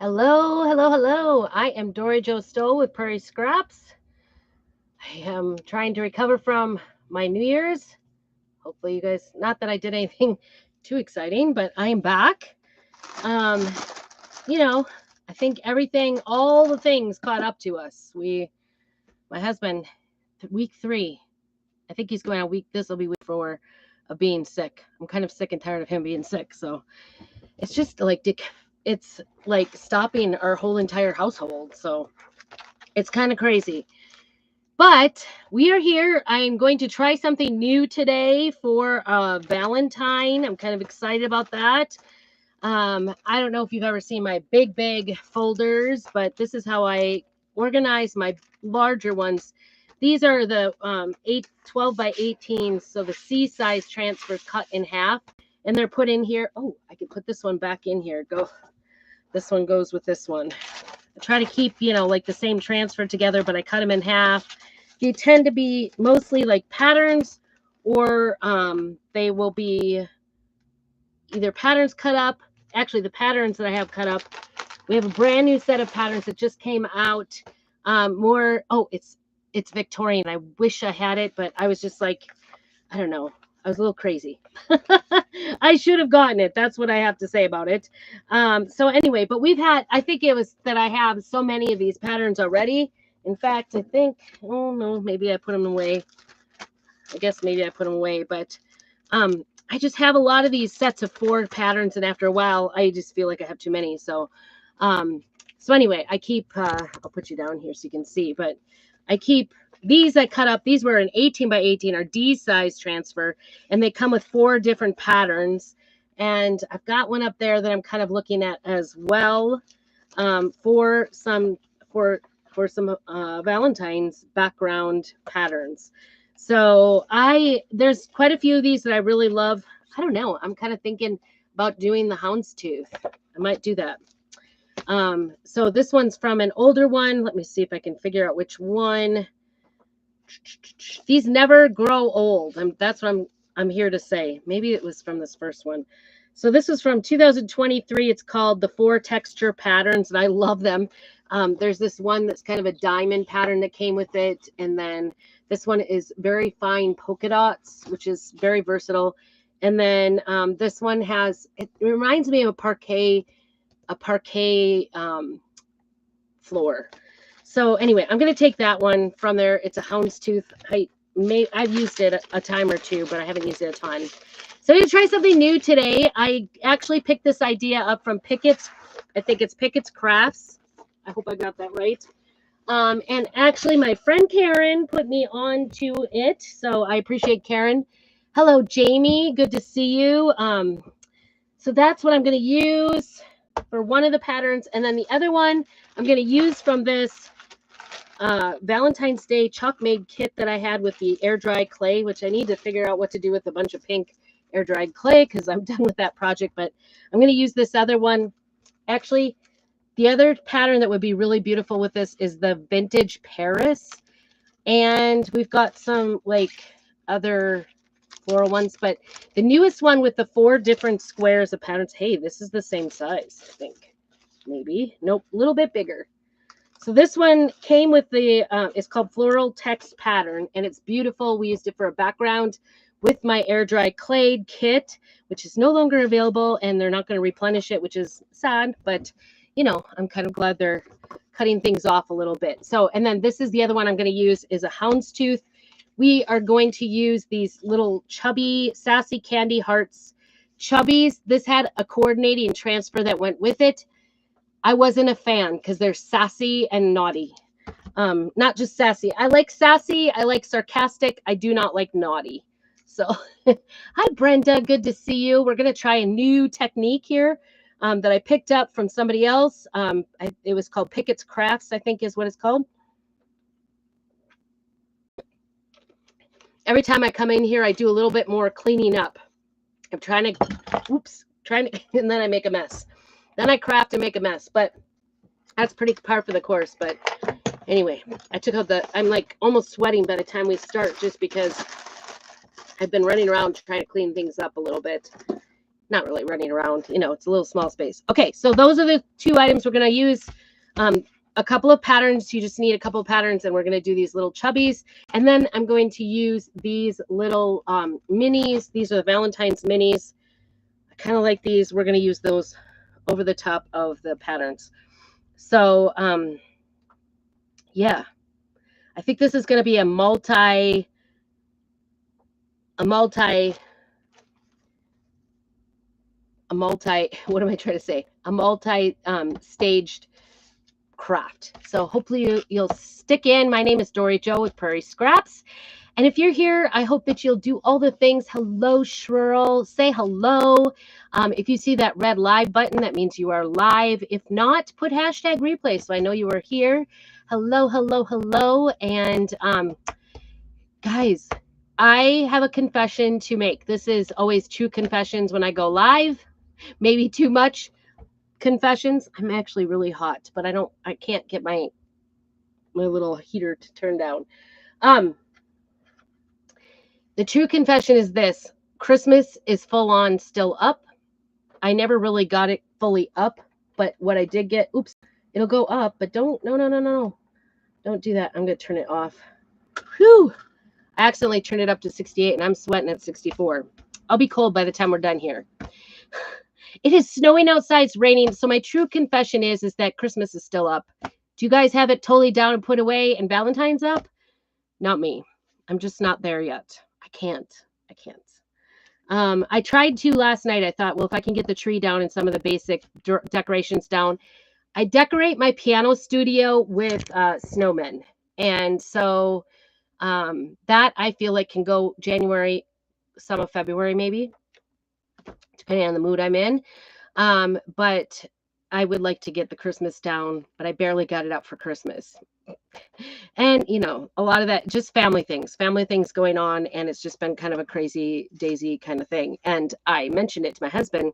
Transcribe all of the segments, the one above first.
Hello, hello, hello. I am Dory Jo Stowe with Prairie Scraps. I am trying to recover from my New Year's. Hopefully, you guys, not that I did anything too exciting, but I am back. Um, you know, I think all the things caught up to us. My husband, week 3, I think he's going on this will be week 4 of being sick. I'm kind of sick and tired of him being sick. So it's just it's like stopping our whole entire household. So it's kind of crazy. But we are here. I'm going to try something new today for Valentine. I'm kind of excited about that. I don't know if you've ever seen my big folders, but this is how I organize my larger ones. These are the 12 by 18, so the C size transfer cut in half, and they're put in here. Oh, I can put this one back in here. This one goes with this one. I try to keep, like the same transfer together, but I cut them in half. They tend to be mostly like patterns, or they will be either patterns cut up. Actually, the patterns that I have cut up, we have a brand new set of patterns that just came out. It's Victorian. I wish I had it, but I was just like, I don't know. I was a little crazy. I should have gotten it. That's what I have to say about it. So anyway, but I think it was that I have so many of these patterns already. In fact, I think, oh no, maybe I put them away. I guess maybe I put them away, but I just have a lot of these sets of 4 patterns, and after a while, I just feel like I have too many. So anyway, I keep, I'll put you down here so you can see, but I keep these I cut up. These were an 18 by 18 or D size transfer, and they come with 4 different patterns. And I've got one up there that I'm kind of looking at as well for some Valentine's background patterns. So there's quite a few of these that I really love. I don't know. I'm kind of thinking about doing the houndstooth. I might do that. So this one's from an older one. Let me see if I can figure out which one. These never grow old. That's what I'm here to say. Maybe it was from this first one. So this was from 2023. It's called the 4 Texture Patterns, and I love them. There's this one that's kind of a diamond pattern that came with it, and then this one is very fine polka dots, which is very versatile. And then this one it reminds me of a parquet floor. So anyway, I'm going to take that one from there. It's a houndstooth. I've used it a time or two, but I haven't used it a ton. So I'm going to try something new today. I actually picked this idea up from Pickett's. I think it's Pickett's Crafts. I hope I got that right. And actually, my friend Karen put me on to it. So I appreciate Karen. Hello, Jamie. Good to see you. So that's what I'm going to use for one of the patterns. And then the other one I'm going to use from this Valentine's Day chalk made kit that I had with the air dry clay, which I need to figure out what to do with a bunch of pink air dried clay because I'm done with that project. But I'm going to use this other one. Actually, the other pattern that would be really beautiful with this is the Vintage Paris. And we've got some other floral ones, but the newest one with the 4 different squares of patterns. Hey, this is the same size, I think. Maybe. Nope, a little bit bigger. So this one came with it's called Floral Text Pattern, and it's beautiful. We used it for a background with my air dry clay kit, which is no longer available, and they're not going to replenish it, which is sad, but I'm kind of glad they're cutting things off a little bit. So, and then this is the other one I'm going to use is a houndstooth. We are going to use these little chubby, sassy candy hearts chubbies. This had a coordinating transfer that went with it. I wasn't a fan because they're sassy and naughty. Not just sassy. I like sassy. I like sarcastic. I do not like naughty. So, hi, Brenda. Good to see you. We're going to try a new technique here that I picked up from somebody else. It was called Pickett's Crafts, I think is what it's called. Every time I come in here, I do a little bit more cleaning up. I'm trying to, and then I make a mess. Then I craft and make a mess, but that's pretty par for the course. But anyway, I took out I'm like almost sweating by the time we start just because I've been running around trying to clean things up a little bit. not really running around. You know, it's a little small space. Okay, so those are the 2 items we're going to use. A couple of patterns. You just need a couple of patterns, and we're going to do these little chubbies. And then I'm going to use these little minis. These are the Valentine's minis. I kind of like these. We're going to use those over the top of the patterns. So, yeah, I think this is going to be a multi, what am I trying to say? A multi-staged craft. So hopefully you'll stick in. My name is Dory Jo with Prairie Scraps. And if you're here, I hope that you'll do all the things. Hello, Shrill. Say hello. If you see that red live button, that means you are live. If not, put hashtag replay so I know you are here. Hello, hello, hello. And guys, I have a confession to make. This is always true confessions when I go live. Maybe too much confessions. I'm actually really hot, but I can't get my little heater to turn down. The true confession is this: Christmas is full on still up. I never really got it fully up, but what I did get, oops, it'll go up, but no, don't do that. I'm going to turn it off. Whew. I accidentally turned it up to 68 and I'm sweating at 64. I'll be cold by the time we're done here. It is snowing outside, it's raining. So my true confession is that Christmas is still up. Do you guys have it totally down and put away and Valentine's up? Not me. I'm just not there yet. I can't. I tried to last night. I thought, well, if I can get the tree down and some of the basic decorations down. I decorate my piano studio with snowmen. And so that I feel like can go January, some of February maybe, depending on the mood I'm in. But I would like to get the Christmas down, but I barely got it up for Christmas. And, you know, a lot of that, just family things going on. And it's just been kind of a crazy daisy kind of thing. And I mentioned it to my husband.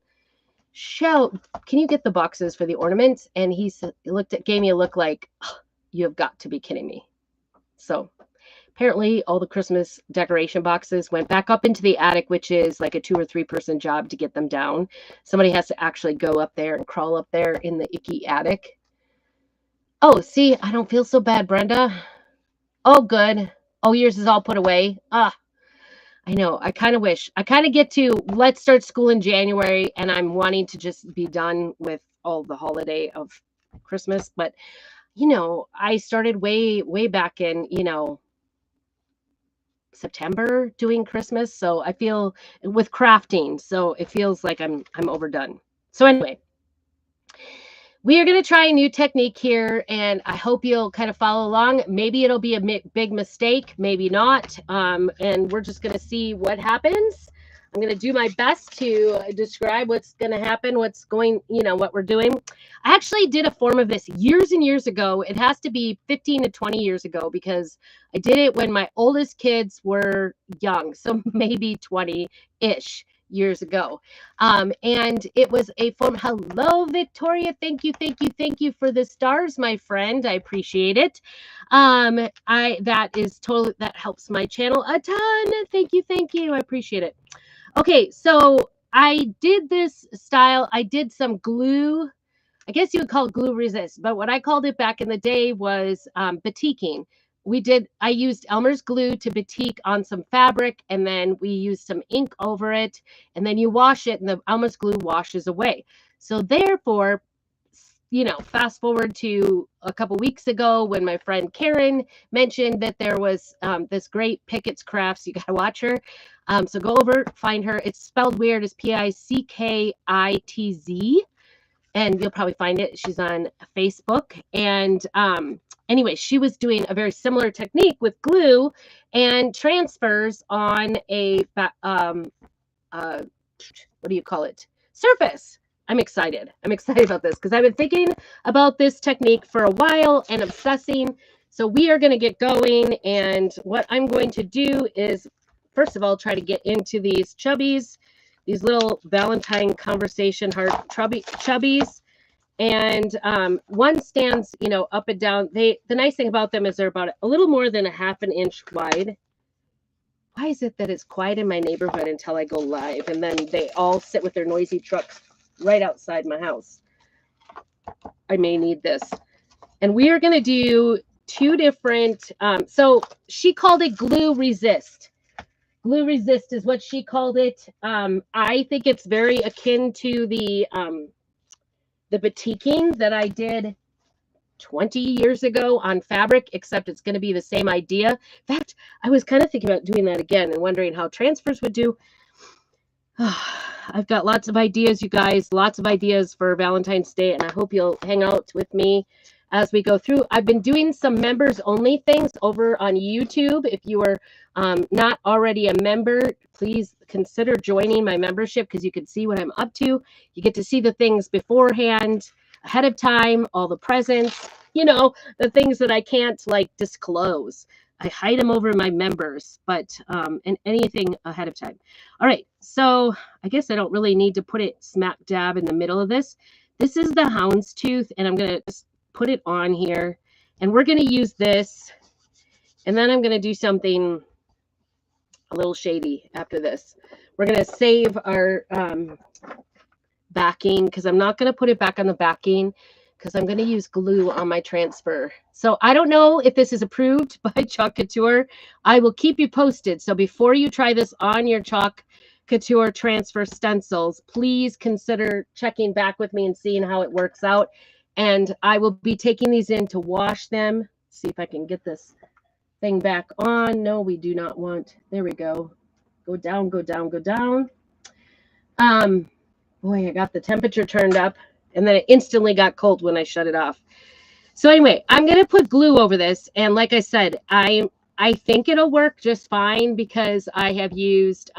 Can you get the boxes for the ornaments? And he gave me a look like, oh, you have got to be kidding me. So apparently all the Christmas decoration boxes went back up into the attic, which is like a 2 or 3 person job to get them down. Somebody has to actually go up there and crawl up there in the icky attic. Oh, see, I don't feel so bad, Brenda. Oh, good. Oh, yours is all put away. I know. I kind of wish. I kind of get to, let's start school in January, and I'm wanting to just be done with all the holiday of Christmas. But, you know, I started way back in, you know, September doing Christmas. So I feel with crafting. So it feels like I'm overdone. So anyway, we are going to try a new technique here, and I hope you'll kind of follow along. Maybe it'll be a big mistake, maybe not. And we're just going to see what happens. I'm going to do my best to describe what's going to happen, what's going, you know, what we're doing. I actually did a form of this years and years ago. It has to be 15 to 20 years ago because I did it when my oldest kids were young. So maybe 20-ish years ago. And it was a form. Hello, Victoria. Thank you for the stars, my friend. I appreciate it. That helps my channel a ton. Thank you. I appreciate it. Okay, so I did this style. I did some glue. I guess you would call it glue resist, but what I called it back in the day was batiking. I used Elmer's glue to batik on some fabric, and then we used some ink over it, and then you wash it, and the Elmer's glue washes away. So therefore, you know, fast forward to a couple weeks ago when my friend Karen mentioned that there was this great Pickett's Crafts. You got to watch her. So go over, find her. It's spelled weird. It's Pickitz. And you'll probably find it. She's on Facebook. And anyway, she was doing a very similar technique with glue and transfers on a, what do you call it? Surface. I'm excited about this because I've been thinking about this technique for a while and obsessing. So we are going to get going. And what I'm going to do is, first of all, try to get into these chubbies, these little Valentine conversation heart chubbies. And one stands, you know, up and down. The nice thing about them is they're about a little more than a half an inch wide. Why is it that it's quiet in my neighborhood until I go live, and then they all sit with their noisy trucks right outside my house? I may need this. And we are going to do two different, so she called it glue resist. Glue resist is what she called it. I think it's very akin to the batiking that I did 20 years ago on fabric, except it's going to be the same idea. In fact, I was kind of thinking about doing that again and wondering how transfers would do. I've got lots of ideas, you guys, lots of ideas for Valentine's Day, and I hope you'll hang out with me as we go through. I've been doing some members only things over on YouTube. If you are not already a member, please consider joining my membership because you can see what I'm up to. You get to see the things beforehand, ahead of time, all the presents, you know, the things that I can't like disclose. I hide them over my members, but and anything ahead of time. All right, so I guess I don't really need to put it smack dab in the middle of this. This is the houndstooth, and I'm going to put it on here, and we're going to use this, and then I'm going to do something a little shady after this. We're going to save our backing because I'm not going to put it back on the backing because I'm going to use glue on my transfer. So I don't know if this is approved by Chalk Couture. I will keep you posted. So before you try this on your Chalk Couture transfer stencils, please consider checking back with me and seeing how it works out. And I will be taking these in to wash them. See if I can get this thing back on. No, we do not want. There we go. Go down, go down, go down. Boy, I got the temperature turned up, and then it instantly got cold when I shut it off. So anyway, I'm going to put glue over this. And like I said, I think it'll work just fine because I have used,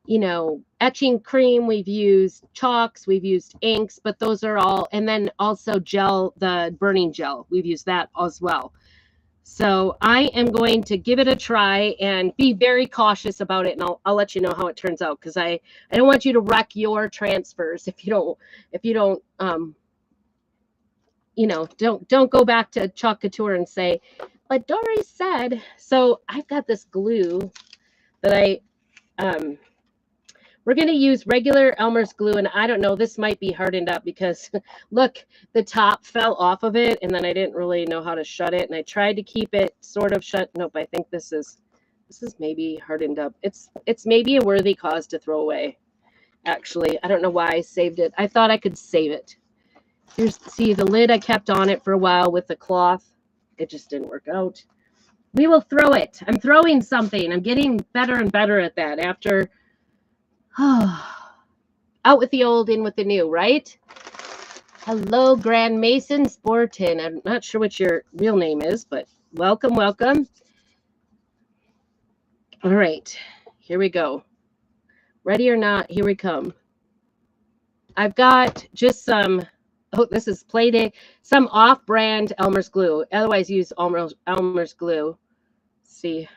you know, etching cream. We've used chalks. We've used inks, but those are all. And then also gel, the burning gel. We've used that as well. So I am going to give it a try and be very cautious about it, and I'll let you know how it turns out because I don't want you to wreck your transfers if you don't you know, don't go back to Chalk Couture and say, but Dory said. So I've got this glue that we're going to use regular Elmer's glue, and I don't know, this might be hardened up because look, the top fell off of it, and then I didn't really know how to shut it, and I tried to keep it sort of shut. Nope, I think this is maybe hardened up. It's maybe a worthy cause to throw away. Actually, I don't know why I saved it. I thought I could save it. See the lid, I kept on it for a while with the cloth. It just didn't work out. We will throw it. I'm throwing something. I'm getting better and better at that after. Out with the old, in with the new, right? Hello, Grand Mason Sportin. I'm not sure what your real name is, but welcome, welcome. All right, here we go. Ready or not, here we come. I've got just some, this is Playday, some off-brand Elmer's glue. Otherwise, use Elmer's glue. Let's see,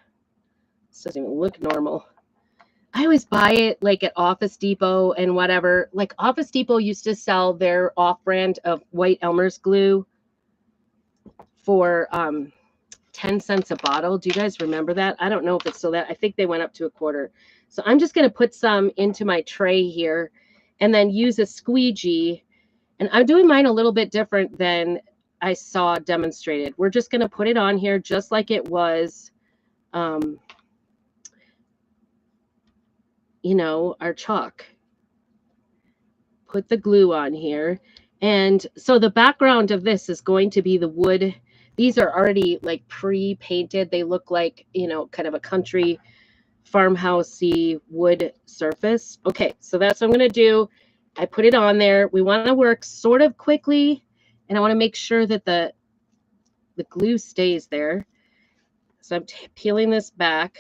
this doesn't even look normal. I always buy it like at Office Depot and whatever. Like Office Depot used to sell their off-brand of white Elmer's glue for 10 cents a bottle. Do you guys remember that? I don't know if it's still that. I think they went up to $0.25. So I'm just going to put some into my tray here and then use a squeegee. And I'm doing mine a little bit different than I saw demonstrated. We're just going to put it on here just like it was you know, our chalk. Put the glue on here. And so the background of this is going to be the wood. These are already like pre-painted. They look like, you know, kind of a country farmhousey wood surface. Okay, so that's what I'm going to do. I put it on there. We want to work sort of quickly, and I want to make sure that the glue stays there. So I'm peeling this back.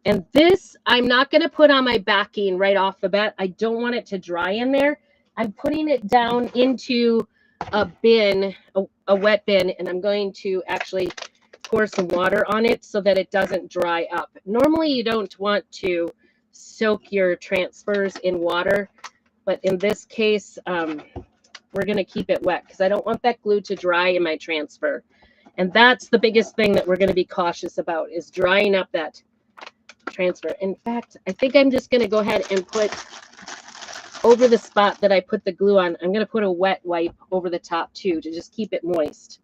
And this, I'm not going to put on my backing right off the bat. I don't want it to dry in there. I'm putting it down into a bin, a wet bin, and I'm going to actually pour some water on it so that it doesn't dry up. Normally, you don't want to soak your transfers in water, but in this case, we're going to keep it wet because I don't want that glue to dry in my transfer. And that's the biggest thing that we're going to be cautious about is drying up that transfer. In fact, I think I'm just going to go ahead and put over the spot that I put the glue on, I'm going to put a wet wipe over the top too to just keep it moist.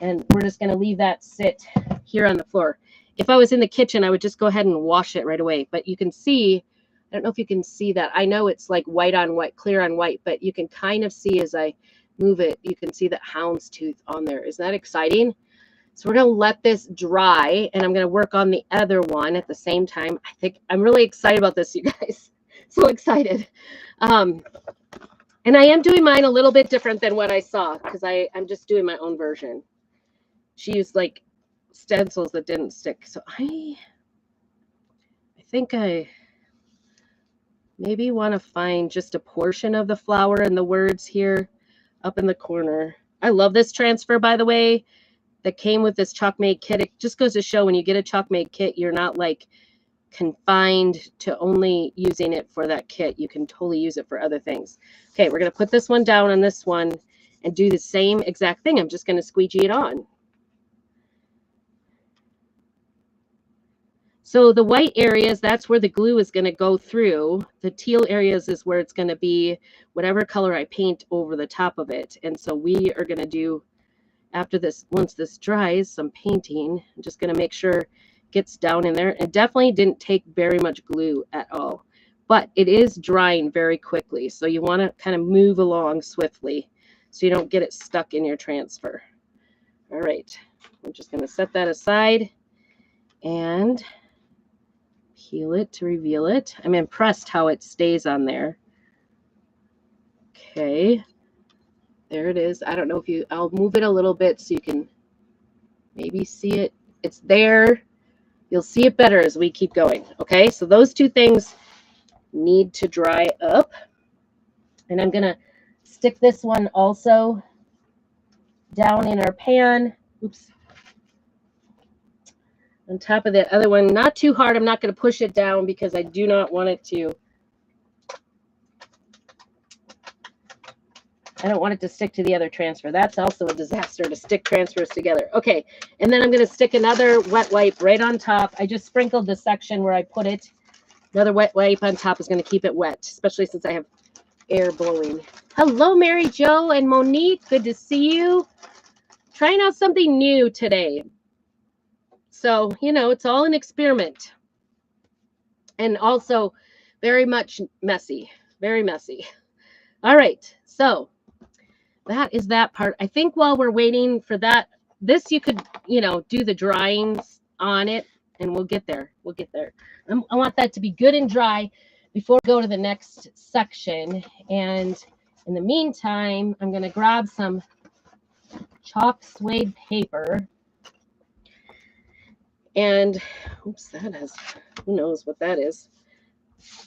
And we're just going to leave that sit here on the floor. If I was in the kitchen, I would just go ahead and wash it right away. But you can see, I don't know if you can see that. I know it's like white on white, clear on white, but you can kind of see as I move it, you can see that houndstooth on there. Isn't that exciting? So we're going to let this dry, and I'm going to work on the other one at the same time. I think I'm really excited about this, you guys. So excited. And I am doing mine a little bit different than what I saw because I'm just doing my own version. She used like stencils that didn't stick. So I think I maybe want to find just a portion of the flower and the words here up in the corner. I love this transfer, by the way, that came with this Chalkmade kit. It just goes to show when you get a Chalkmade kit, you're not like confined to only using it for that kit. You can totally use it for other things. Okay, we're going to put this one down on this one and do the same exact thing. I'm just going to squeegee it on. So the white areas, that's where the glue is going to go through. The teal areas is where it's going to be whatever color I paint over the top of it. And so we are going to do, after this, once this dries, some painting. I'm just going to make sure it gets down in there. It definitely didn't take very much glue at all, but it is drying very quickly. So you want to kind of move along swiftly so you don't get it stuck in your transfer. All right, I'm just going to set that aside and peel it to reveal it. I'm impressed how it stays on there. Okay, there it is. I don't know if you, I'll move it a little bit so you can maybe see it. It's there. You'll see it better as we keep going. Okay, so those two things need to dry up. And I'm going to stick this one also down in our pan. Oops. On top of that other one, not too hard. I'm not going to push it down because I do not want it to, I don't want it to stick to the other transfer. That's also a disaster to stick transfers together. Okay, and then I'm going to stick another wet wipe right on top. I just sprinkled the section where I put it. Another wet wipe on top is going to keep it wet, especially since I have air blowing. Hello, Mary Jo and Monique. Good to see you. Trying out something new today. So, you know, it's all an experiment. And also very much messy. Very messy. All right. So that is that part. I think while we're waiting for that, this you could, you know, do the dryings on it, and we'll get there. We'll get there. I want that to be good and dry before we go to the next section. And in the meantime, I'm going to grab some chalk suede paper. And, oops, that has, who knows what that is.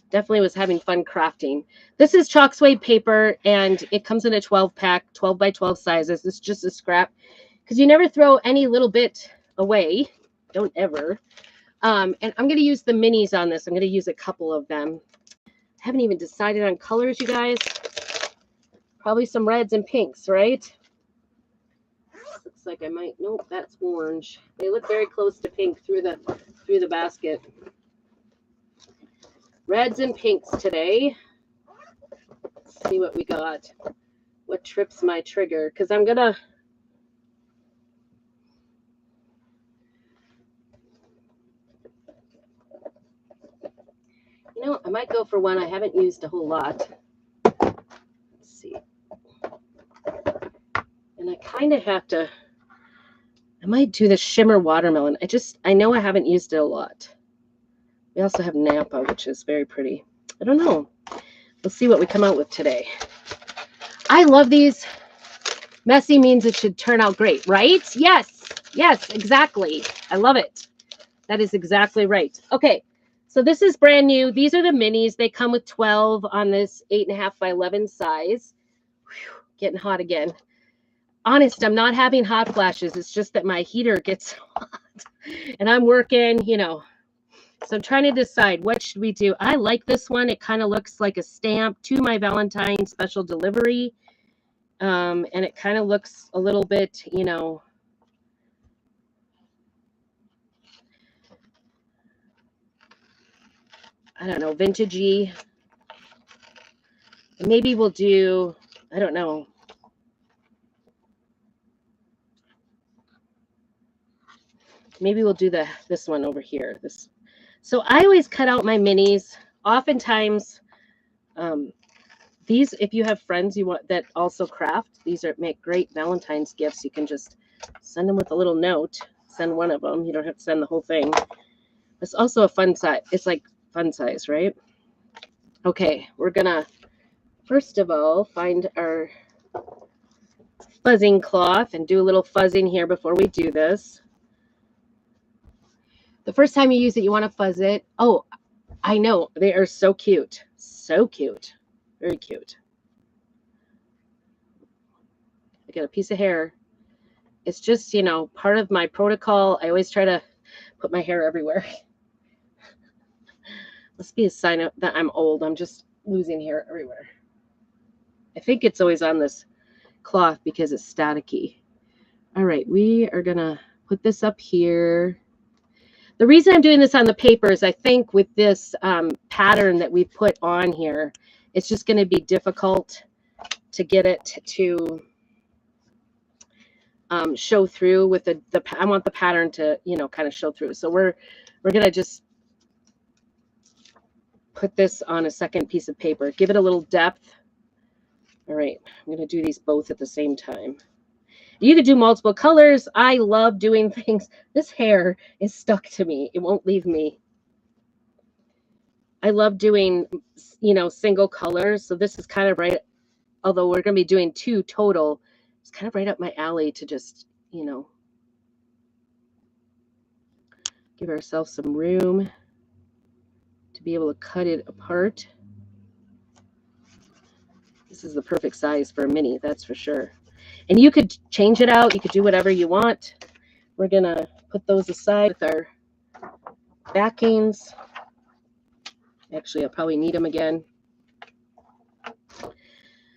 Definitely was having fun crafting. This is chalk suede paper, and it comes in a 12-pack, 12 by 12 sizes. It's just a scrap because you never throw any little bit away. Don't ever. And I'm going to use the minis on this. I'm going to use a couple of them. I haven't even decided on colors, you guys. Probably some reds and pinks, right? Looks like I might, nope, that's orange. They look very close to pink through the basket. Reds and pinks today. Let's see what we got. What trips my trigger? Because I'm gonna, you know, I might go for one I haven't used a whole lot. Let's see. And I kind of have to, I might do the shimmer watermelon. I know I haven't used it a lot. We also have Napa, which is very pretty. I don't know. We'll see what we come out with today. I love these. Messy means it should turn out great, right? Yes. Yes, exactly. I love it. That is exactly right. Okay. So this is brand new. These are the minis. They come with 12 on this 8.5 by 11 size. Whew, getting hot again. Honest, I'm not having hot flashes. It's just that my heater gets hot. And I'm working, you know. So I'm trying to decide what should we do. I like this one. It kind of looks like a stamp to my Valentine special delivery. And it kind of looks a little bit, you know, I don't know, vintagey. Maybe we'll do, I don't know. Maybe we'll do this one over here. So I always cut out my minis. Oftentimes, these, if you have friends you want that also craft, these make great Valentine's gifts. You can just send them with a little note. Send one of them. You don't have to send the whole thing. It's also a fun size. It's like fun size, right? Okay, we're gonna first of all find our fuzzing cloth and do a little fuzzing here before we do this. The first time you use it, you want to fuzz it. Oh, I know. They are so cute. So cute. Very cute. I got a piece of hair. It's just, you know, part of my protocol. I always try to put my hair everywhere. Must be a sign that I'm old. I'm just losing hair everywhere. I think it's always on this cloth because it's staticky. All right, we are going to put this up here. The reason I'm doing this on the paper is I think with this pattern that we put on here, it's just going to be difficult to get it to show through with I want the pattern to, you know, kind of show through. So we're going to just put this on a second piece of paper, give it a little depth. All right, I'm going to do these both at the same time. You could do multiple colors. I love doing things. This hair is stuck to me. It won't leave me. I love doing, you know, single colors. So this is kind of right, although we're going to be doing 2 total, it's kind of right up my alley to just, you know, give ourselves some room to be able to cut it apart. This is the perfect size for a mini, that's for sure. And you could change it out. You could do whatever you want. We're going to put those aside with our backings. Actually, I'll probably need them again.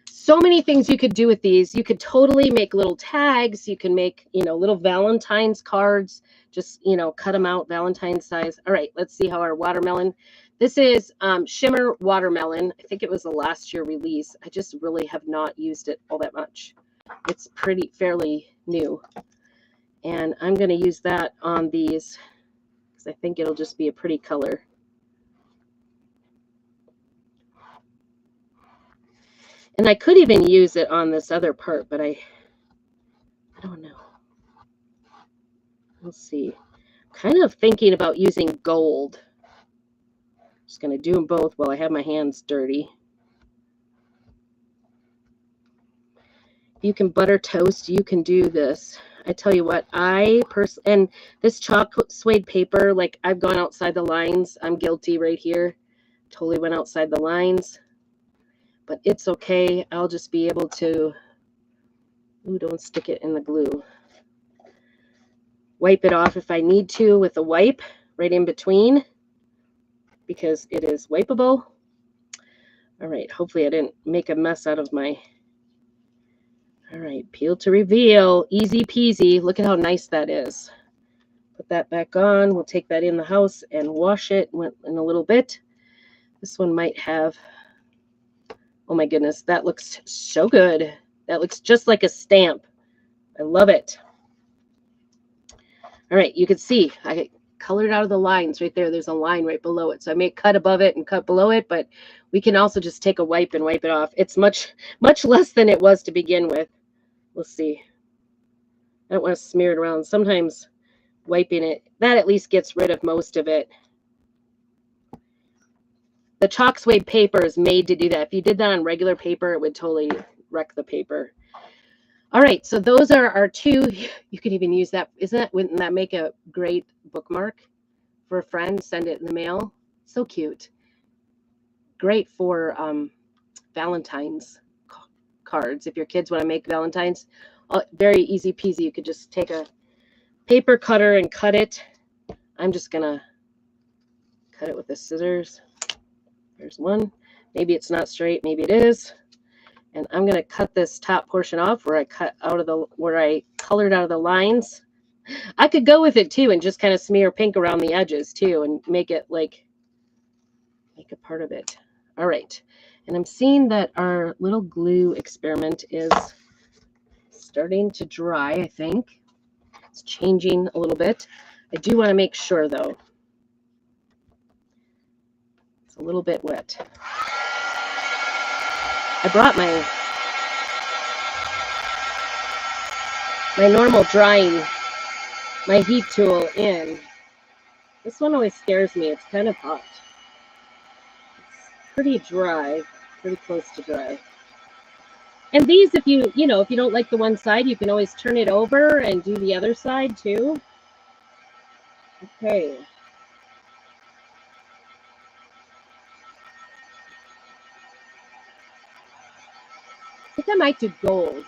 So many things you could do with these. You could totally make little tags. You can make, you know, little Valentine's cards. Just, you know, cut them out Valentine's size. All right, let's see how our watermelon. This is Shimmer Watermelon. I think it was the last year release. I just really have not used it all that much. It's fairly new. And I'm going to use that on these because I think it'll just be a pretty color. And I could even use it on this other part, but I don't know. We'll see. I'm kind of thinking about using gold. Just going to do them both while I have my hands dirty. You can butter toast. You can do this. I tell you what, and this chalk suede paper, like I've gone outside the lines. I'm guilty right here. Totally went outside the lines. But it's okay. I'll just be able to, ooh, don't stick it in the glue. Wipe it off if I need to with a wipe right in between because it is wipeable. All right, hopefully I didn't make a mess out of my, all right, peel to reveal, easy peasy. Look at how nice that is. Put that back on. We'll take that in the house and wash it in a little bit. This one might have, oh my goodness, that looks so good. That looks just like a stamp. I love it. All right, you can see I colored out of the lines right there. There's a line right below it. So I may cut above it and cut below it, but we can also just take a wipe and wipe it off. It's much less than it was to begin with. We'll see. I don't want to smear it around. Sometimes wiping it, that at least gets rid of most of it. The chalk suede paper is made to do that. If you did that on regular paper, it would totally wreck the paper. All right, so those are our 2. You could even use that. Wouldn't that make a great bookmark for a friend? Send it in the mail. So cute. Great for Valentine's cards. If your kids want to make Valentine's, very easy peasy. You could just take a paper cutter and cut it. I'm just going to cut it with the scissors. There's one. Maybe it's not straight. Maybe it is. And I'm going to cut this top portion off where I colored out of the lines. I could go with it too and just kind of smear pink around the edges too and make it like make a part of it. All right. And I'm seeing that our little glue experiment is starting to dry, I think. It's changing a little bit. I do want to make sure, though. It's a little bit wet. I brought my normal drying, my heat tool in. This one always scares me. It's kind of hot. It's pretty dry, pretty close to dry. And these, if you don't like the one side, you can always turn it over and do the other side too. Okay. I think I might do gold.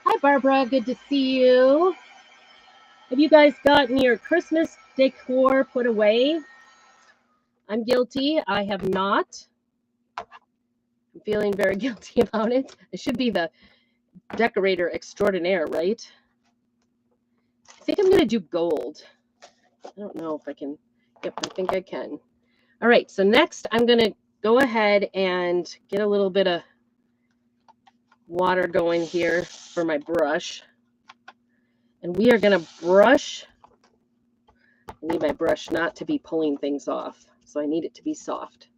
Hi, Barbara. Good to see you. Have you guys gotten your Christmas decor put away? I'm guilty. I have not. I'm feeling very guilty about it. I should be the decorator extraordinaire, right? I think I'm going to do gold. I don't know if I can. Yep, I think I can. All right, so next I'm going to go ahead and get a little bit of water going here for my brush. And we are going to brush. I need my brush not to be pulling things off, so I need it to be soft.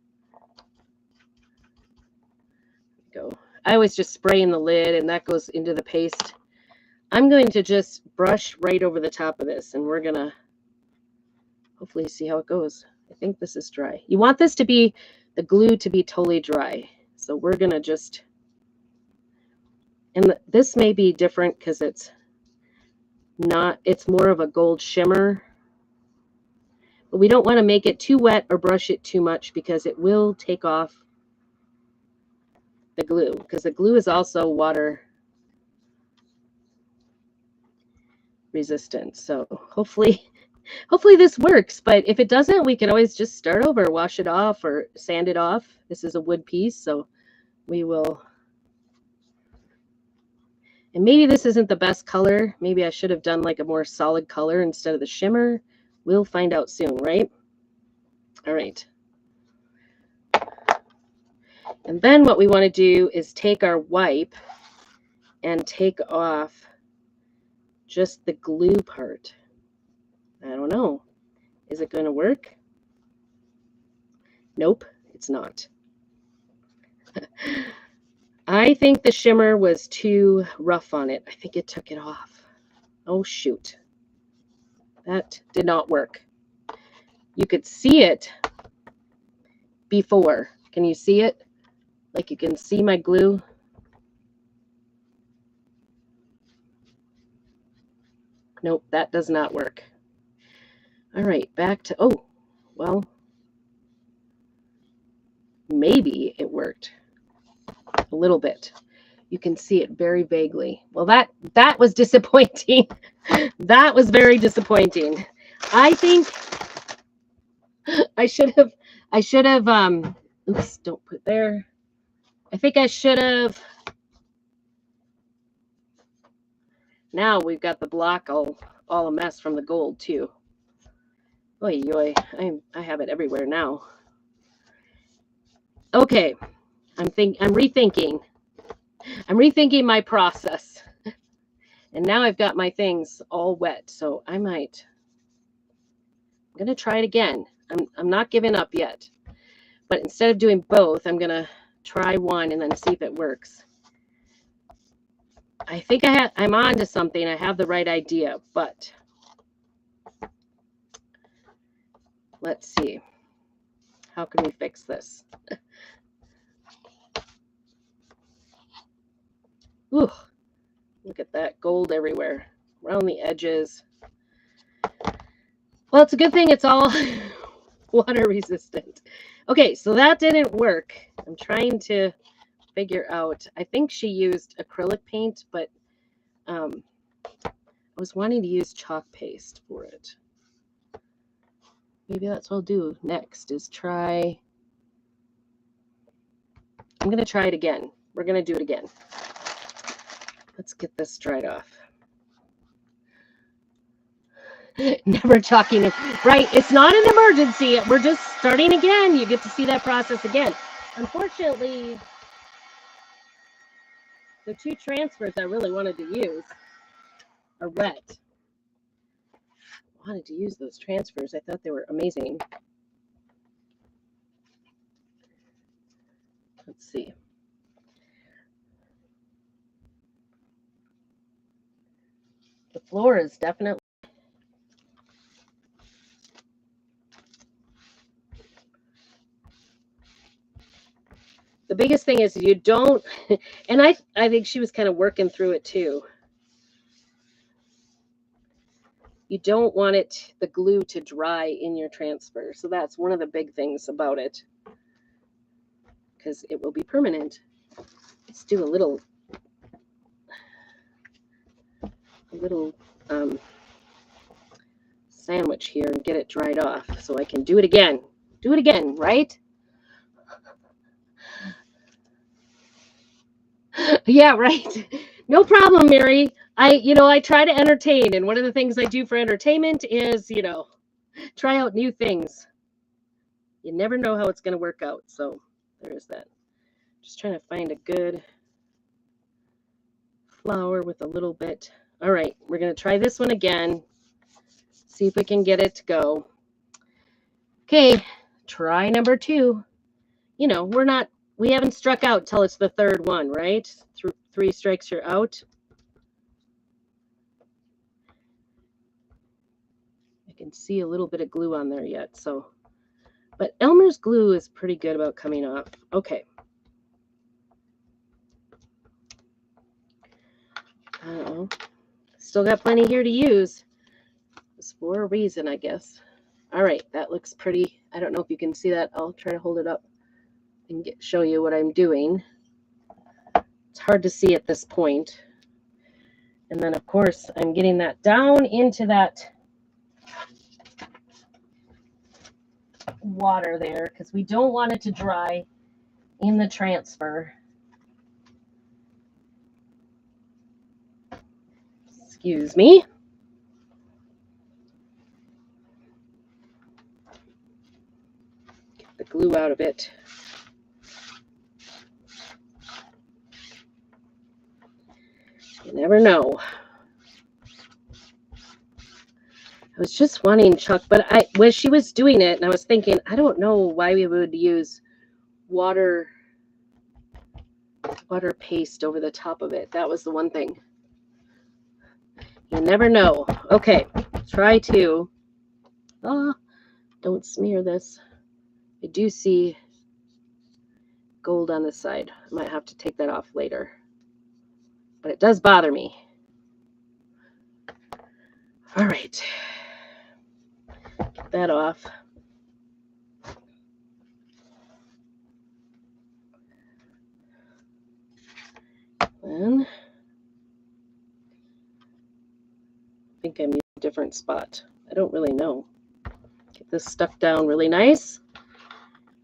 Go. I always just spray in the lid, and that goes into the paste. I'm going to just brush right over the top of this, and we're going to hopefully see how it goes. I think this is dry. You want this to be, the glue to be totally dry. So we're going to just, and this may be different because it's not, it's more of a gold shimmer. But we don't want to make it too wet or brush it too much because it will take off the glue, because the glue is also water resistant. So hopefully this works, but if it doesn't, we can always just start over, wash it off or sand it off. This is a wood piece, so we will. And maybe this isn't the best color. Maybe I should have done like a more solid color instead of the shimmer. We'll find out soon, right? All right. And then what we want to do is take our wipe and take off just the glue part. I don't know. Is it going to work? Nope, it's not. I think the shimmer was too rough on it. I think it took it off. Oh, shoot. That did not work. You could see it before. Can you see it? Like you can see my glue? Nope, that does not work. All right, back to, oh, well, maybe it worked a little bit. You can see it very vaguely. Well, that was disappointing. That was very disappointing. I think I should have, oops, don't put there. I think I should have, now we've got the block all a mess from the gold too. Oy, oy, I have it everywhere now. Okay, I'm rethinking my process. And now I've got my things all wet, so I'm going to try it again. I'm not giving up yet. But instead of doing both, I'm going to try one and then see if it works. I think I'm on to something. I have the right idea, but let's see. How can we fix this? Ooh, look at that gold everywhere, around the edges. Well, it's a good thing it's all water resistant. Okay, so that didn't work. I'm trying to figure out. I think she used acrylic paint, but I was wanting to use chalk paste for it. Maybe that's what I'll do next is try. I'm going to try it again. We're going to do it again. Let's get this dried off. Never talking. Right. It's not an emergency. We're just starting again. You get to see that process again. Unfortunately, the two transfers I really wanted to use are wet. I wanted to use those transfers. I thought they were amazing. Let's see. The floor is definitely. The biggest thing is you don't, and I think she was kind of working through it too. You don't want the glue to dry in your transfer. So that's one of the big things about it, because it will be permanent. Let's do a little sandwich here and get it dried off so I can do it again. Do it again, right? Yeah, right. No problem, Mary. I try to entertain, and one of the things I do for entertainment is, try out new things. You never know how it's going to work out. So there's that. Just trying to find a good flour with a little bit. All right, we're going to try this one again. See if we can get it to go. Okay, try number 2. We haven't struck out till it's the third one, right? 3 strikes, you're out. I can see a little bit of glue on there yet, but Elmer's glue is pretty good about coming off. Okay. Uh-oh. Still got plenty here to use. It's for a reason, I guess. All right, that looks pretty. I don't know if you can see that. I'll try to hold it up and show you what I'm doing. It's hard to see at this point. And then, of course, I'm getting that down into that water there because we don't want it to dry in the transfer. Excuse me. Get the glue out of it. You never know. I was just wanting Chuck, but when she was doing it, and I was thinking, I don't know why we would use water paste over the top of it. That was the one thing. You never know. Okay, try 2. Don't smear this. I do see gold on this side. I might have to take that off later. But it does bother me. All right. Get that off. Then I think I'm using a different spot. I don't really know. Get this stuck down really nice.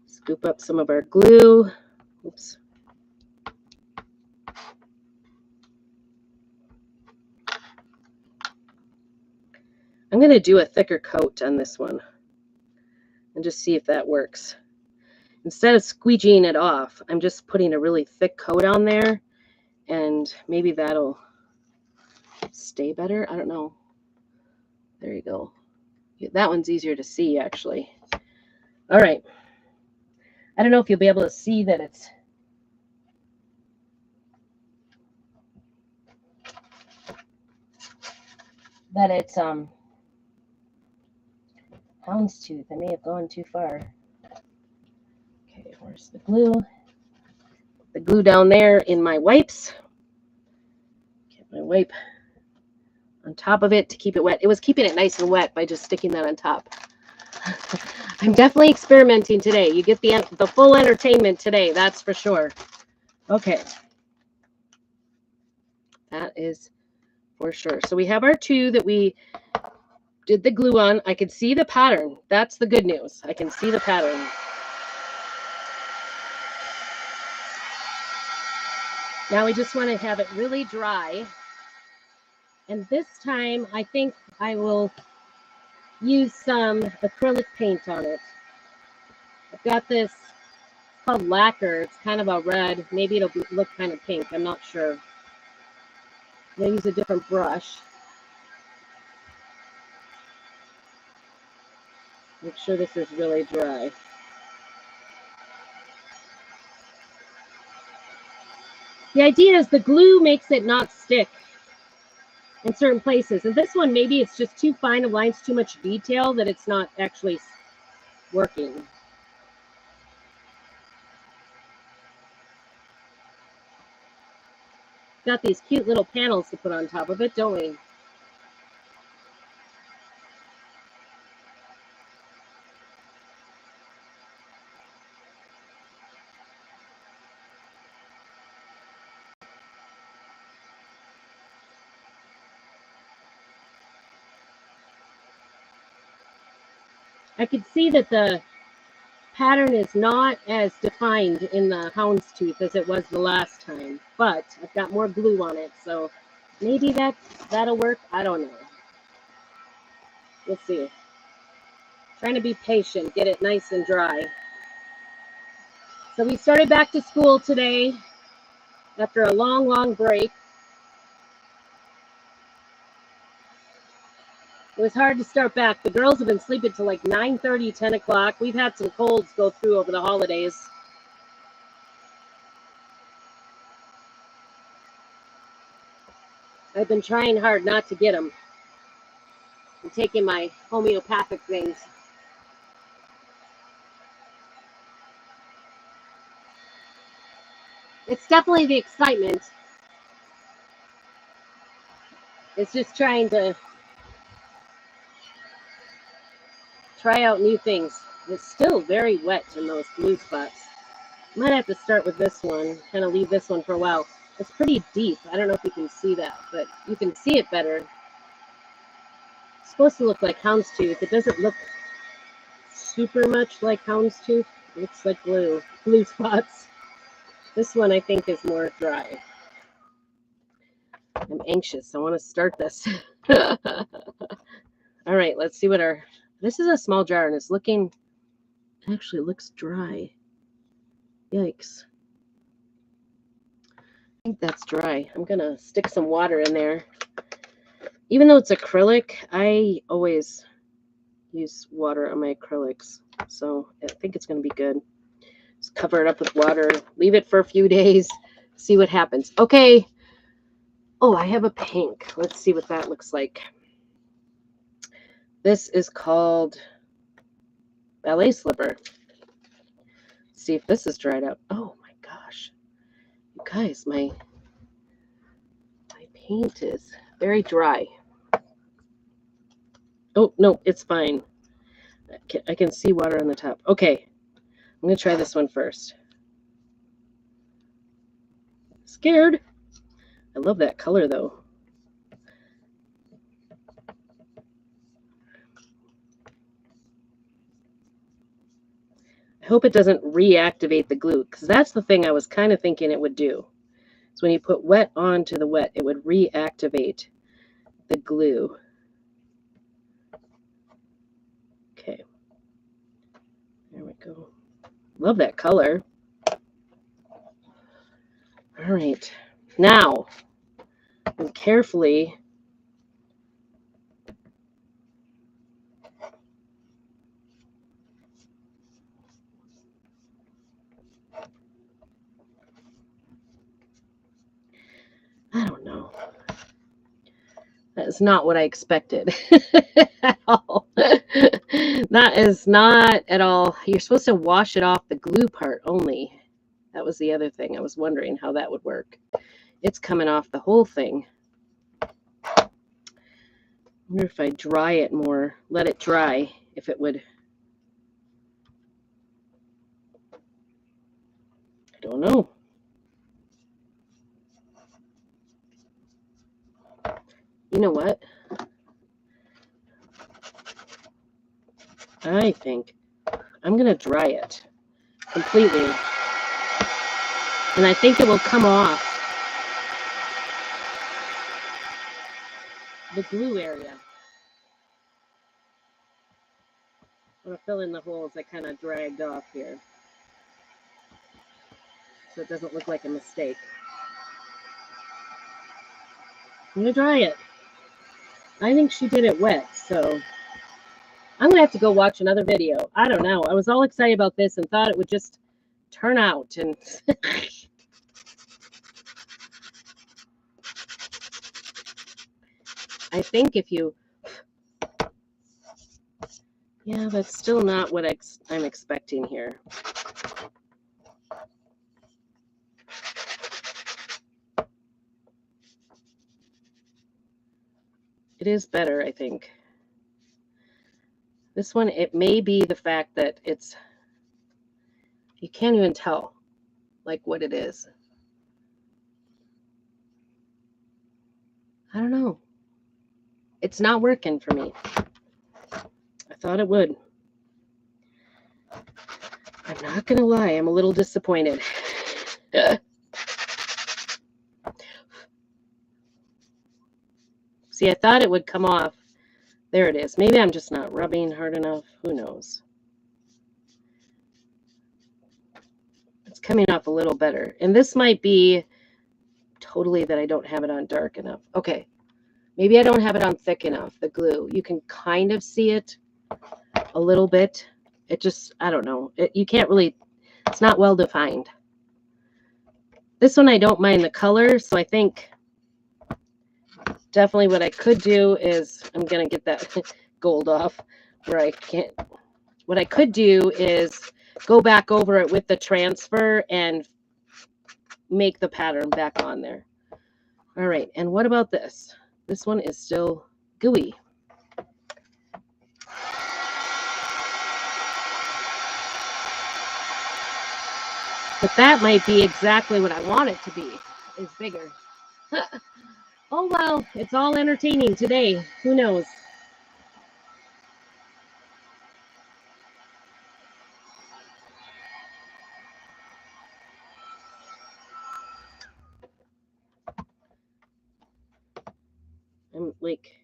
Scoop up some of our glue. Oops. I'm going to do a thicker coat on this one and just see if that works. Instead of squeegeeing it off, I'm just putting a really thick coat on there, and maybe that'll stay better. I don't know. There you go. That one's easier to see, actually. All right. I don't know if you'll be able to see that it's houndstooth. I may have gone too far. Okay, where's the glue? The glue down there in my wipes. Get my wipe on top of it to keep it wet. It was keeping it nice and wet by just sticking that on top. I'm definitely experimenting today. You get the full entertainment today, that's for sure. Okay. That is for sure. So we have our 2 that we did the glue on. I could see the pattern. That's the good news. I can see the pattern. Now we just want to have it really dry. And this time, I think I will use some acrylic paint on it. I've got this, it's called lacquer. It's kind of a red. Maybe it'll look kind of pink. I'm not sure. I'm going to use a different brush. Make sure this is really dry. The idea is the glue makes it not stick in certain places. And this one, maybe it's just too fine of lines, too much detail that it's not actually working. Got these cute little panels to put on top of it, don't we? I could see that the pattern is not as defined in the houndstooth as it was the last time, but I've got more glue on it, so maybe that'll work. I don't know. We'll see. Trying to be patient, get it nice and dry. So we started back to school today after a long, long break. It was hard to start back. The girls have been sleeping till like 9:30, 10 o'clock. We've had some colds go through over the holidays. I've been trying hard not to get them. I'm taking my homeopathic things. It's definitely the excitement. It's just trying to try out new things. It's still very wet in those blue spots. Might have to start with this one, kind of leave this one for a while. It's pretty deep. I don't know if you can see that, but you can see it better. It's supposed to look like houndstooth. It doesn't look super much like houndstooth. It looks like blue spots. This one I think is more dry. I'm anxious. I want to start this. All right, let's see what this is a small jar and it's actually looks dry. Yikes. I think that's dry. I'm going to stick some water in there. Even though it's acrylic, I always use water on my acrylics. So I think it's going to be good. Just cover it up with water. Leave it for a few days. See what happens. Okay. Oh, I have a pink. Let's see what that looks like. This is called Ballet Slipper. Let's see if this is dried up. Oh my gosh. You guys, my paint is very dry. Oh, no, it's fine. I can see water on the top. Okay. I'm going to try this one first. Scared. I love that color, though. I hope it doesn't reactivate the glue, because that's the thing I was kind of thinking it would do. So when you put wet onto the wet, it would reactivate the glue. Okay. There we go. Love that color. All right. Now, and carefully I don't know. That is not what I expected at all. That is not at all. You're supposed to wash it off the glue part only. That was the other thing. I was wondering how that would work. It's coming off the whole thing. I wonder if I dry it more, let it dry, if it would. I don't know. You know what? I think I'm going to dry it completely. And I think it will come off the glue area. I'm going to fill in the holes I kind of dragged off here, so it doesn't look like a mistake. I'm going to dry it. I think she did it wet, so I'm going to have to go watch another video. I don't know. I was all excited about this and thought it would just turn out. And I think if you... Yeah, that's still not what I'm expecting here. It is better, I think. This one, it may be the fact that it's... You can't even tell, like, what it is. I don't know. It's not working for me. I thought it would. I'm not going to lie. I'm a little disappointed. See, I thought it would come off. There it is. Maybe I'm just not rubbing hard enough. Who knows? It's coming off a little better. And this might be totally that I don't have it on dark enough. Okay. Maybe I don't have it on thick enough, the glue. You can kind of see it a little bit. It just, I don't know. You can't really, it's not well defined. This one I don't mind the color, so I think definitely what I could do is, I'm going to get that gold off where I can't. What I could do is go back over it with the transfer and make the pattern back on there. All right, and what about this? This one is still gooey. But that might be exactly what I want it to be, is bigger. Oh, well, it's all entertaining today. Who knows? I'm like...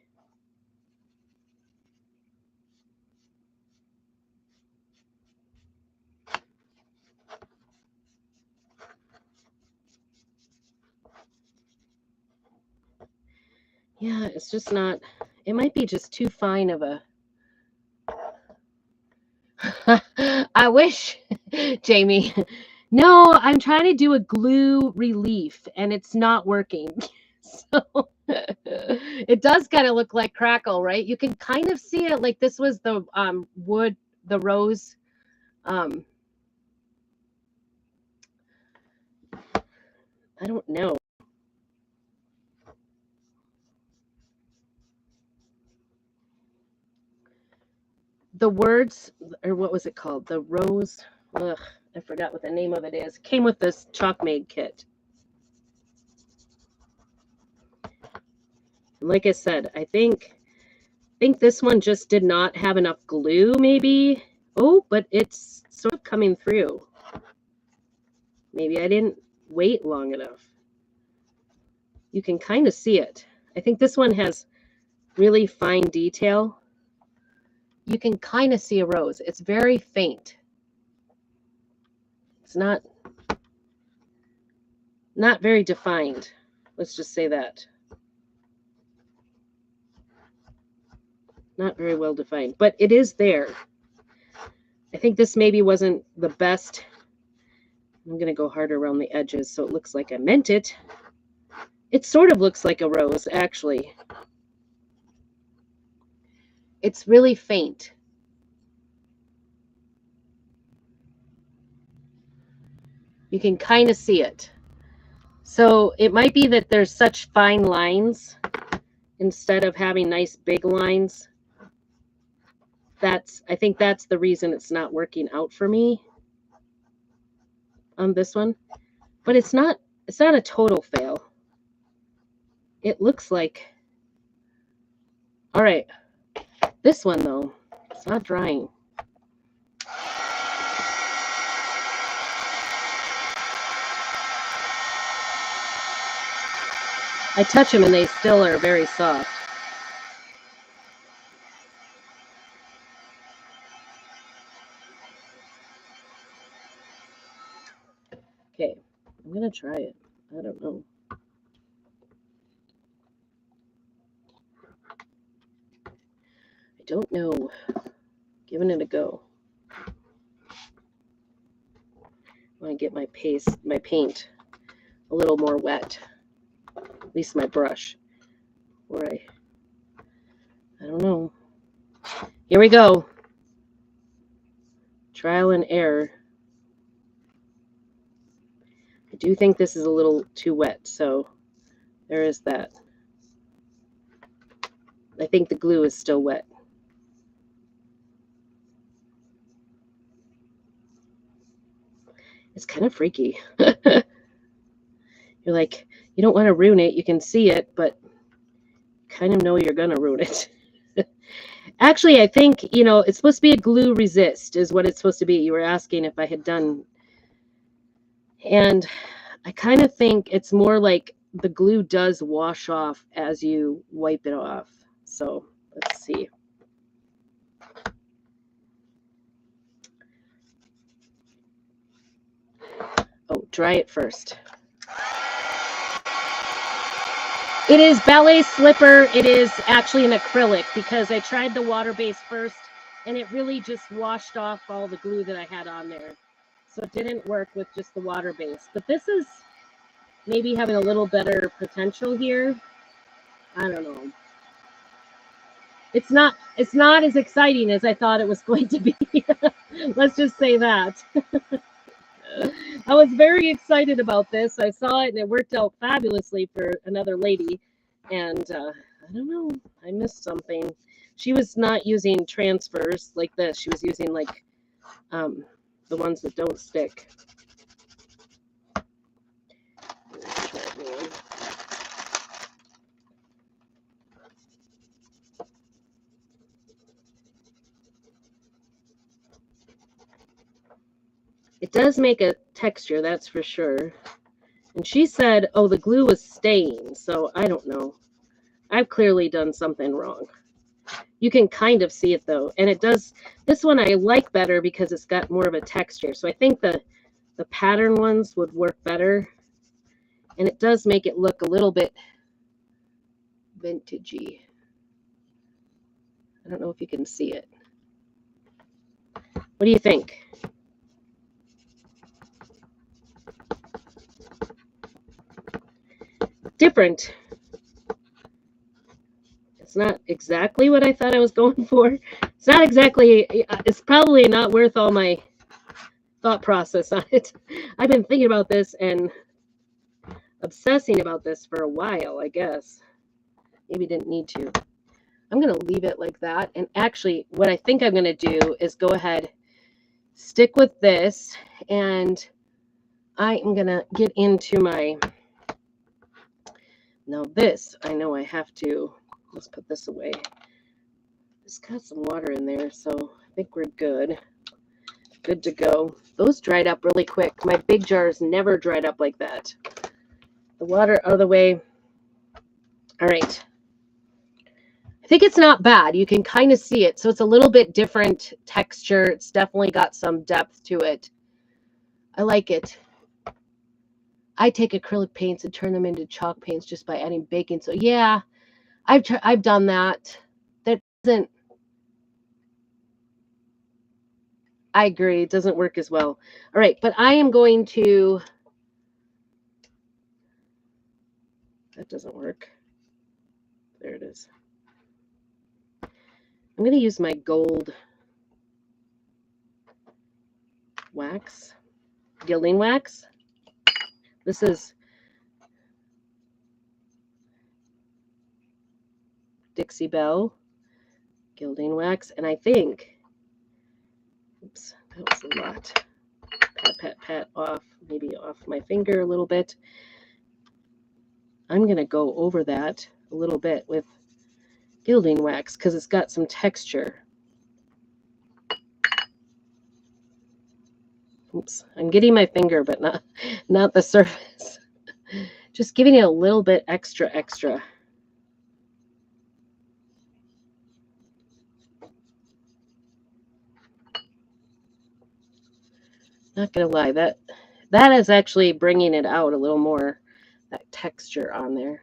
Yeah, it's just not... It might be just too fine of a... I wish, Jamie. No, I'm trying to do a glue relief, and it's not working. So it does kind of look like crackle, right? You can kind of see it like this was the wood, the rose. I don't know. The words, or what was it called? The rose. Ugh, I forgot what the name of it is. It came with this chalk made kit. Like I said, I think this one just did not have enough glue, maybe. Oh, but it's sort of coming through. Maybe I didn't wait long enough. You can kind of see it. I think this one has really fine detail. You can kind of see a rose. It's very faint. It's not very defined. Let's just say that. Not very well defined, but it is there. I think this maybe wasn't the best. I'm going to go harder around the edges so it looks like I meant it. It sort of looks like a rose, actually. It's really faint. You can kind of see it. So it might be that there's such fine lines instead of having nice big lines. I think that's the reason it's not working out for me on this one. But it's not a total fail. It looks like... All right. This one, though, it's not drying. I touch them and they still are very soft. going to try it. I don't know. I don't know. Giving it a go. I want to get my paint a little more wet. At least my brush. Or I don't know. Here we go. Trial and error. I do think this is a little too wet, so there is that. I think the glue is still wet. It's kind of freaky. You're like, you don't want to ruin it. You can see it, but kind of know you're going to ruin it. Actually, I think, it's supposed to be a glue resist is what it's supposed to be. You were asking if I had done. And I kind of think it's more like the glue does wash off as you wipe it off. So let's see. Oh, dry it first. It is ballet slipper. It is actually an acrylic because I tried the water-based first and it really just washed off all the glue that I had on there. So it didn't work with just the water-based. But this is maybe having a little better potential here. I don't know. It's not as exciting as I thought it was going to be. Let's just say that. I was very excited about this. I saw it and it worked out fabulously for another lady. And I don't know, I missed something. She was not using transfers like this. She was using like the ones that don't stick. It does make a texture, that's for sure. And she said, oh, the glue was staying, so I don't know. I've clearly done something wrong. You can kind of see it, though. And it does, this one I like better because it's got more of a texture. So I think the pattern ones would work better. And it does make it look a little bit vintagey. I don't know if you can see it. What do you think? Different. It's not exactly what I thought I was going for. It's not exactly, it's probably not worth all my thought process on it. I've been thinking about this and obsessing about this for a while, I guess. Maybe didn't need to. I'm going to leave it like that. And actually, what I think I'm going to do is go ahead, stick with this, and I am going to get into my, now this, I know I have to, let's put this away. It's got some water in there, so I think we're good. Good to go. Those dried up really quick. My big jars never dried up like that. The water out of the way. All right. I think it's not bad. You can kind of see it. So it's a little bit different texture. It's definitely got some depth to it. I like it. I take acrylic paints and turn them into chalk paints just by adding baking soda. Yeah, I've done that. That doesn't. I agree. It doesn't work as well. All right, but I am going to. That doesn't work. There it is. I'm going to use my gold wax, gilding wax. This is Dixie Belle gilding wax, and I think, oops, that was a lot. Pat off, maybe off my finger a little bit. I'm going to go over that a little bit with gilding wax because it's got some texture. Oops, I'm getting my finger, but not the surface. Just giving it a little bit extra. Not gonna lie, that That is actually bringing it out a little more, that texture on there.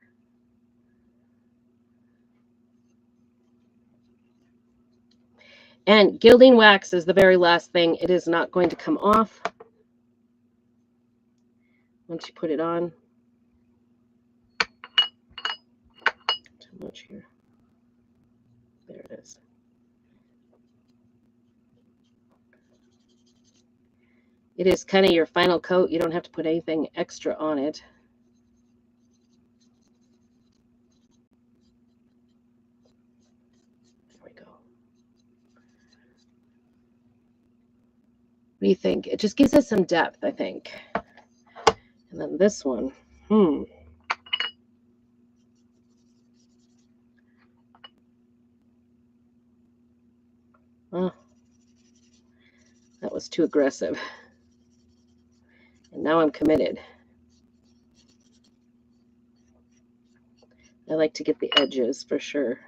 And gilding wax is the very last thing. It is not going to come off once you put it on. Too much here. There it is. It is kind of your final coat. You don't have to put anything extra on it. There we go. What do you think? It just gives us some depth, I think. And then this one. Oh, that was too aggressive. And now I'm committed. I like to get the edges for sure.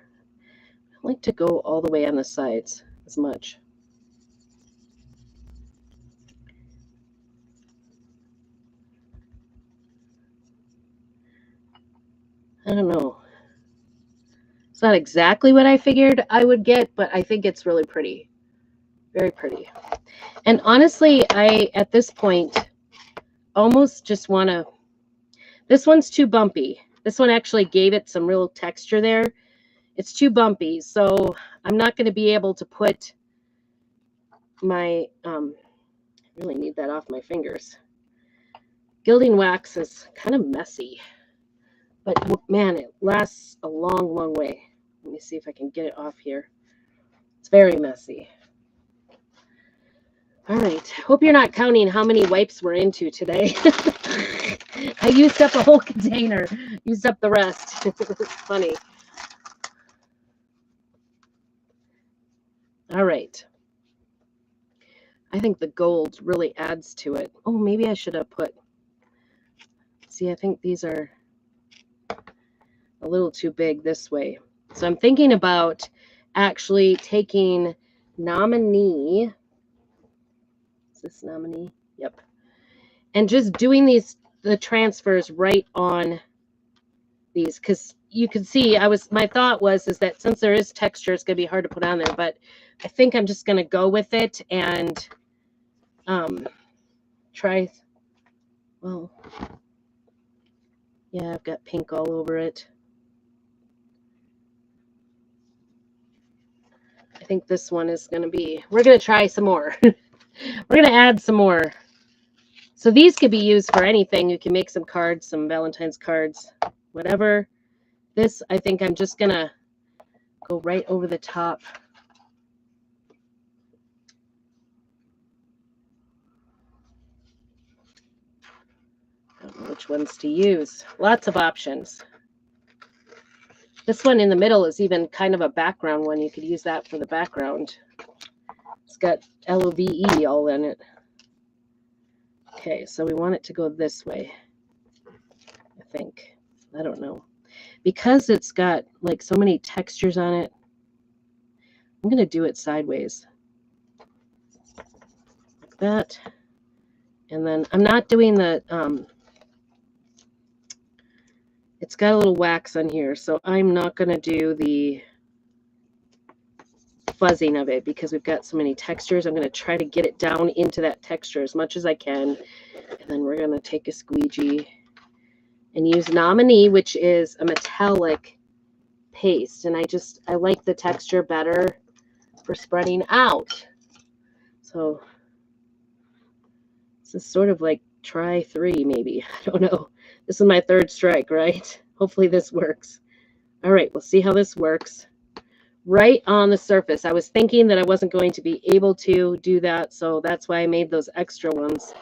I like to go all the way on the sides as much. I don't know. It's not exactly what I figured I would get, but I think it's really pretty. Very pretty. And honestly, I, at this point, almost just want to... This one's too bumpy. This one actually gave it some real texture there. It's too bumpy, so I'm not going to be able to put my... I really need that off my fingers. Gilding wax is kind of messy. But, man, it lasts a long, long way. Let me see if I can get it off here. It's very messy. All right. Hope you're not counting how many wipes we're into today. I used up a whole container. Used up the rest. It's funny. All right. I think the gold really adds to it. Oh, maybe I should have put... See, I think these are a little too big this way. So I'm thinking about actually taking Nominee. Is this Nominee? Yep. And just doing the transfers right on these, because you can see my thought was that since there is texture, it's gonna be hard to put on there, but I think I'm just gonna go with it and try. Well, yeah, I've got pink all over it. I think this one is going to be, we're going to try some more. We're going to add some more. So these could be used for anything. You can make some cards, some Valentine's cards, whatever. This, I think I'm just going to go right over the top. I don't know which ones to use. Lots of options. This one in the middle is even kind of a background one. You could use that for the background. It's got LOVE all in it. Okay, so we want it to go this way, I think. I don't know. Because it's got like so many textures on it, I'm going to do it sideways. Like that. And then I'm not doing the, it's got a little wax on here, so I'm not going to do the fuzzing of it because we've got so many textures. I'm going to try to get it down into that texture as much as I can. And then we're going to take a squeegee and use Nominee, which is a metallic paste. And I like the texture better for spreading out. So this is sort of like try 3, maybe. I don't know. This is my 3rd strike, right? Hopefully this works. All right, we'll see how this works. Right on the surface. I was thinking that I wasn't going to be able to do that, so that's why I made those extra ones.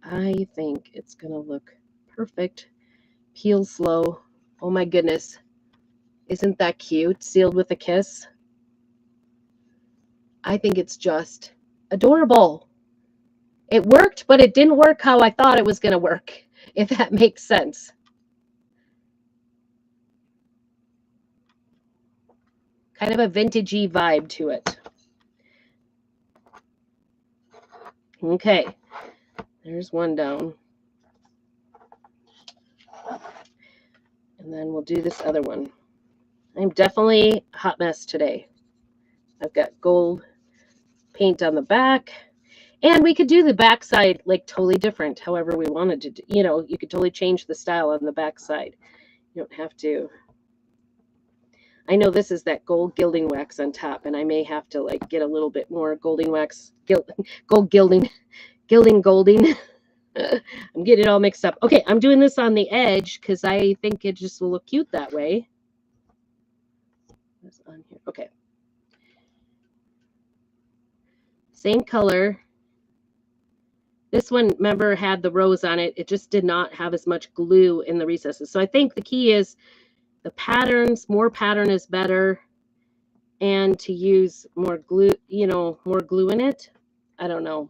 I think it's going to look perfect. Peel slow. Oh my goodness. Isn't that cute? Sealed with a kiss. I think it's just adorable. It worked, but it didn't work how I thought it was going to work, if that makes sense. Kind of a vintagey vibe to it. Okay. There's one down. And then we'll do this other one. I'm definitely a hot mess today. I've got gold paint on the back. And we could do the back side like totally different, however we wanted to do. You know, you could totally change the style on the back side. You don't have to. I know this is that gold gilding wax on top, and I may have to like get a little bit more golding wax, gold gilding. I'm getting it all mixed up. Okay, I'm doing this on the edge because I think it just will look cute that way. What's on here? Okay. Same color. This one, remember, had the rose on it. It just did not have as much glue in the recesses. So I think the key is the patterns. More pattern is better. And to use more glue, you know, more glue in it. I don't know.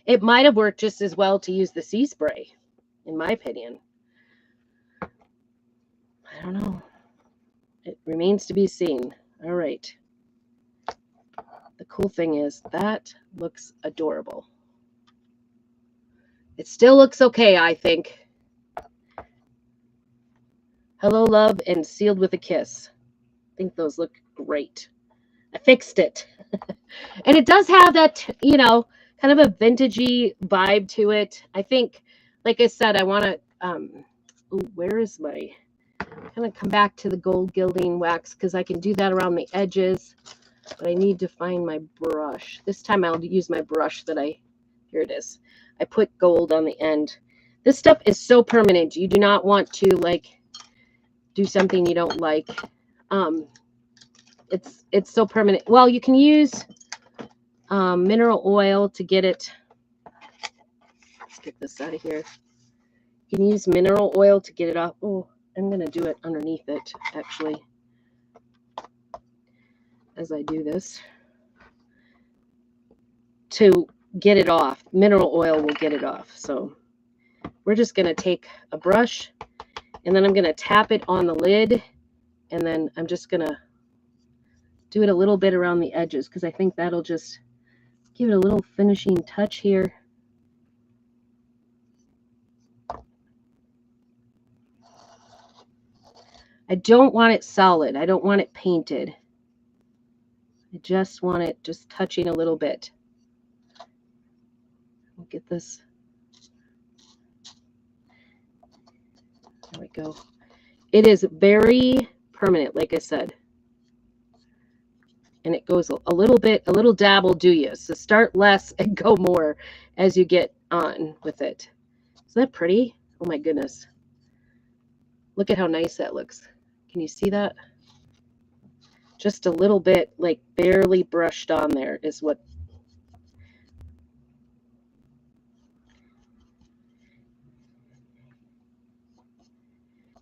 It might have worked just as well to use the sea spray, in my opinion. I don't know. It remains to be seen. All right. The cool thing is that looks adorable. It still looks okay, I think. Hello, love, and sealed with a kiss. I think those look great. I fixed it. And it does have that, you know, kind of a vintagey vibe to it. I think, like I said, I want to, where is my, kind of come back to the gold gilding wax because I can do that around the edges. But I need to find my brush. This time I'll use my brush that here it is. I put gold on the end. This stuff is so permanent. You do not want to like do something you don't like. It's so permanent. Well, you can use mineral oil to get it. Let's get this out of here. You can use mineral oil to get it off. Oh, I'm going to do it underneath it, actually, as I do this. To get it off. Mineral oil will get it off. So we're just going to take a brush, and then I'm going to tap it on the lid, and then I'm just going to do it a little bit around the edges because I think that'll just give it a little finishing touch here. I don't want it solid. I don't want it painted. I just want it just touching a little bit. We'll get this. There we go. It is very permanent, like I said. And it goes a little bit, a little dab will do you. So start less and go more as you get on with it. Isn't that pretty? Oh my goodness. Look at how nice that looks. Can you see that? Just a little bit, like barely brushed on there is what.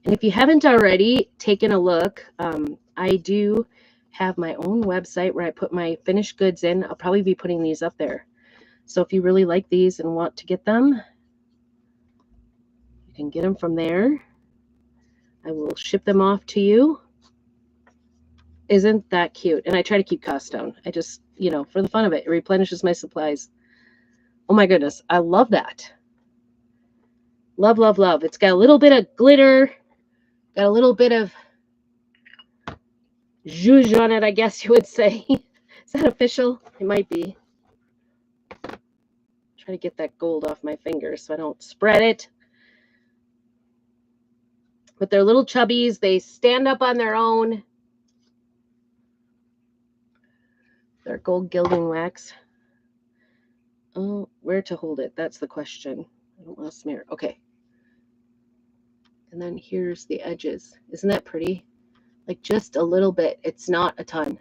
And if you haven't already taken a look, I do have my own website where I put my finished goods in. I'll probably be putting these up there. So if you really like these and want to get them, you can get them from there. I will ship them off to you. Isn't that cute? And I try to keep costs down. I just, you know, for the fun of it, it replenishes my supplies. Oh my goodness, I love that. Love, love, love. It's got a little bit of glitter, got a little bit of zhuzh on it, I guess you would say. Is that official? It might be. Try to get that gold off my fingers so I don't spread it. But they're little chubbies. They stand up on their own. They're gold gilding wax. Oh, where to hold it? That's the question. I don't want to smear. Okay. And then here's the edges. Isn't that pretty? Like just a little bit. It's not a ton.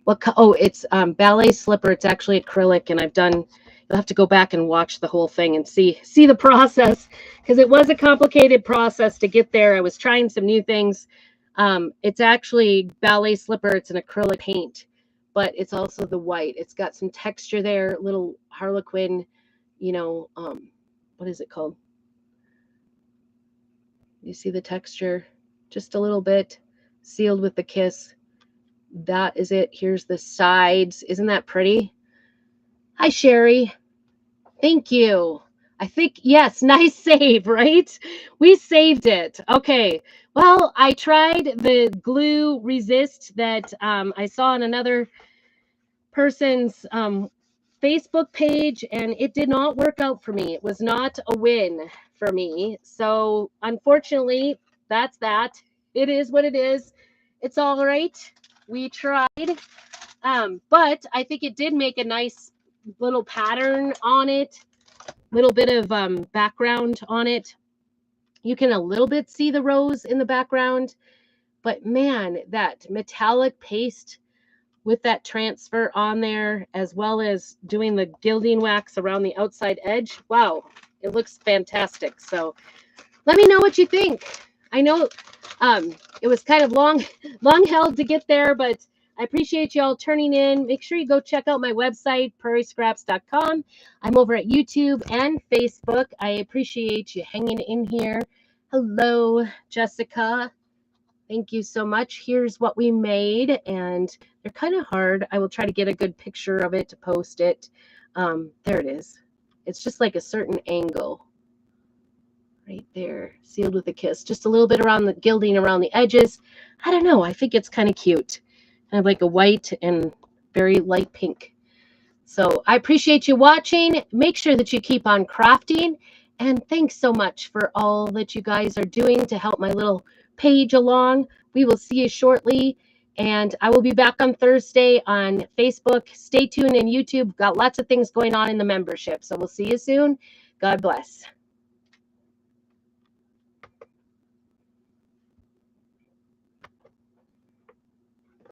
What? Oh, it's ballet slipper. It's actually acrylic, and I've done. You'll have to go back and watch the whole thing and see the process because it was a complicated process to get there. I was trying some new things. It's actually ballet slipper. It's an acrylic paint, but it's also the white. It's got some texture there, little harlequin, you know, what is it called? You see the texture? Just a little bit, sealed with the kiss. That is it. Here's the sides. Isn't that pretty? Hi, Sherry. Thank you. I think, yes, nice save, right? We saved it. Okay. Well, I tried the glue resist that I saw on another person's Facebook page, and it did not work out for me. It was not a win for me. So, unfortunately, that's that. It is what it is. It's all right. We tried. But I think it did make a nice little pattern on it, little bit of background on it. You can a little bit see the rose in the background, but man, that metallic paste with that transfer on there, as well as doing the gilding wax around the outside edge. Wow, it looks fantastic. So let me know what you think. I know it was kind of long held to get there, but I appreciate y'all turning in. Make sure you go check out my website, prairiescraps.com. I'm over at YouTube and Facebook. I appreciate you hanging in here. Hello, Jessica. Thank you so much. Here's what we made, and they're kind of hard. I will try to get a good picture of it to post it. There it is. It's just like a certain angle. Right there, sealed with a kiss. Just a little bit around the gilding around the edges. I don't know. I think it's kind of cute. Kind of like a white and very light pink. So I appreciate you watching. Make sure that you keep on crafting. And thanks so much for all that you guys are doing to help my little page along. We will see you shortly. And I will be back on Thursday on Facebook. Stay tuned in YouTube. Got lots of things going on in the membership. So we'll see you soon. God bless.